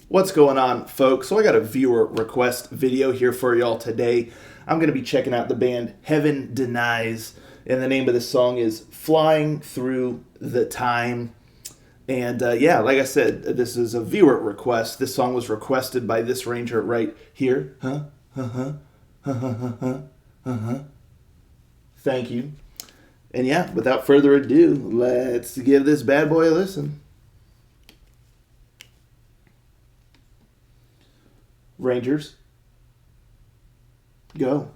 What's going on, folks? So I got a viewer request video here for y'all today. I'm going to be checking out the band Heaven Denies, and the name of the song is Flying Through the Time. And yeah, like I said, this is a viewer request. This song was requested by this ranger right here. Thank you. And yeah, without further ado, let's give this bad boy a listen. Rangers, go.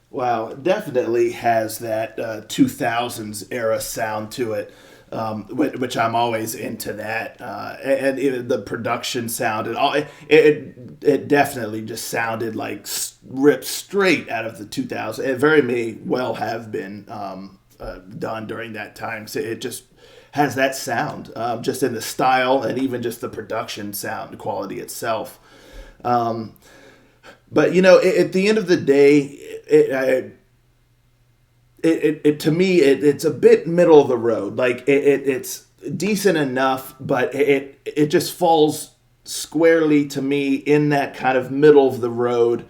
Wow, definitely has that 2000s era sound to it, which I'm always into that. The production sound and all, it definitely just sounded like ripped straight out of the 2000s. It very may well have been done during that time. So it just has that sound, just in the style and even just the production sound quality itself. But at the end of the day, it to me it's a bit middle of the road. Like it's decent enough, but it just falls squarely to me in that kind of middle of the road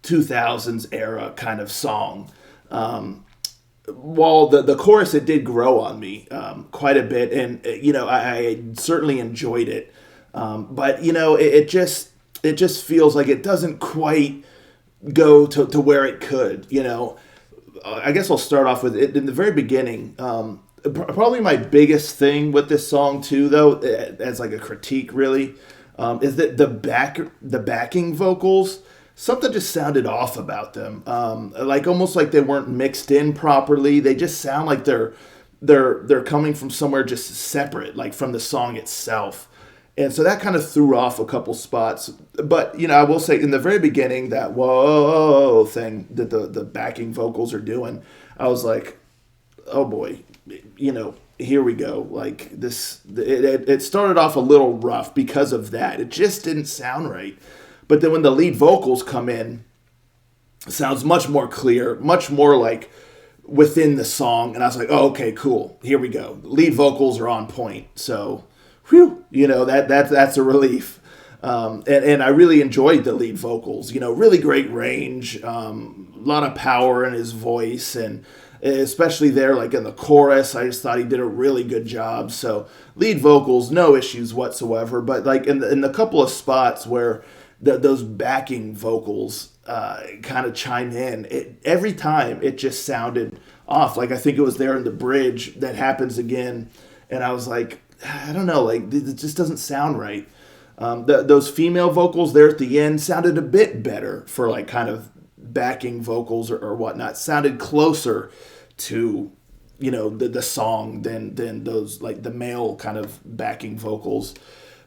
2000s era kind of song. While the chorus, it did grow on me quite a bit, and I certainly enjoyed it. But it just feels like it doesn't quite go to where it could. I guess I'll start off with it in the very beginning. Probably my biggest thing with this song too, though, as like a critique, really, is that the backing vocals, something just sounded off about them. Like almost like they weren't mixed in properly. They just sound like they're coming from somewhere just separate, like from the song itself. And so that kind of threw off a couple spots. But, I will say in the very beginning, that whoa thing that the backing vocals are doing, I was like, oh boy, here we go. Like this, it started off a little rough because of that. It just didn't sound right. But then when the lead vocals come in, it sounds much more clear, much more like within the song. And I was like, oh, okay, cool. Here we go. The lead vocals are on point. So, whew, that's a relief. And I really enjoyed the lead vocals. Really great range, a lot of power in his voice, and especially there, like in the chorus, I just thought he did a really good job. So lead vocals, no issues whatsoever. But like in the couple of spots where those backing vocals kind of chime in, every time it just sounded off. Like I think it was there in the bridge that happens again, and I was like, I don't know, like it just doesn't sound right. Those female vocals there at the end sounded a bit better for like kind of backing vocals or whatnot. Sounded closer to the song than those like the male kind of backing vocals.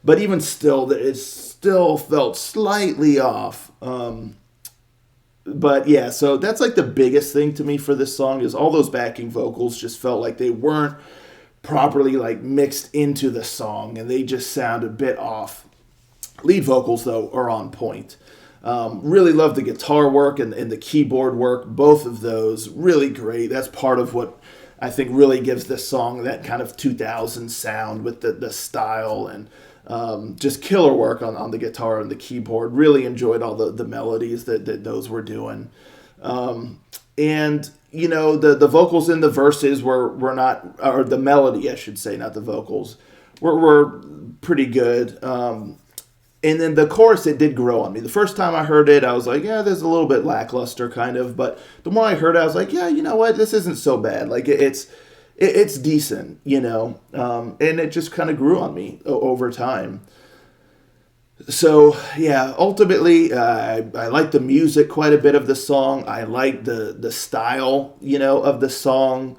But even still, it still felt slightly off. But yeah, so that's like the biggest thing to me for this song is all those backing vocals just felt like they weren't properly like mixed into the song, and they just sound a bit off. Lead vocals though are on point. Really love the guitar work and the keyboard work. Both of those really great. That's part of what I think really gives this song that kind of 2000 sound with the style, and just killer work on the guitar and the keyboard. Really enjoyed all the melodies that those were doing. And the vocals in the verses were not, or the melody I should say, not the vocals, were pretty good. And then the chorus, it did grow on me. The first time I heard it, I was like, yeah, there's a little bit lackluster kind of. But the more I heard it, I was like, yeah, you know what? This isn't so bad. Like, it's decent, and it just kind of grew on me over time. So, yeah, ultimately, I like the music quite a bit of the song. I like the style, of the song.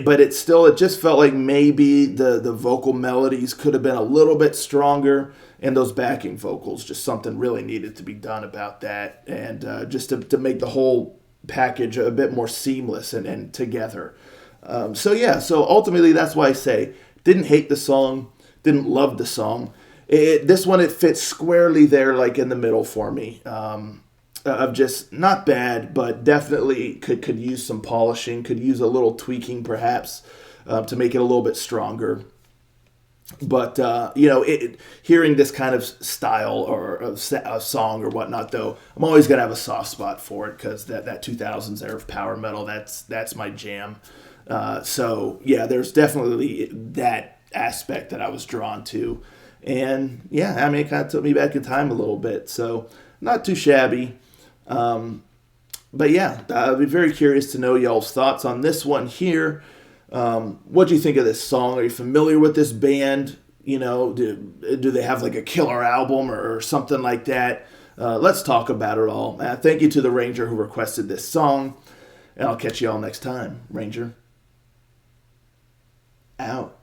But it just felt like maybe the vocal melodies could have been a little bit stronger, and those backing vocals, just something really needed to be done about that, and just to make the whole package a bit more seamless and together. So ultimately that's why I say didn't hate the song, didn't love the song. This one, it fits squarely there, like in the middle for me. Of just not bad, but definitely could use some polishing, could use a little tweaking perhaps to make it a little bit stronger. But hearing this kind of style or of song or whatnot, though, I'm always gonna have a soft spot for it because that 2000s era of power metal, that's my jam. So yeah, there's definitely that aspect that I was drawn to, and yeah, I mean, it kind of took me back in time a little bit. So not too shabby. But yeah, I'd be very curious to know y'all's thoughts on this one here. What do you think of this song? Are you familiar with this band? Do they have like a killer album or something like that? Let's talk about it all. Thank you to the Ranger who requested this song, and I'll catch you all next time. Ranger, out.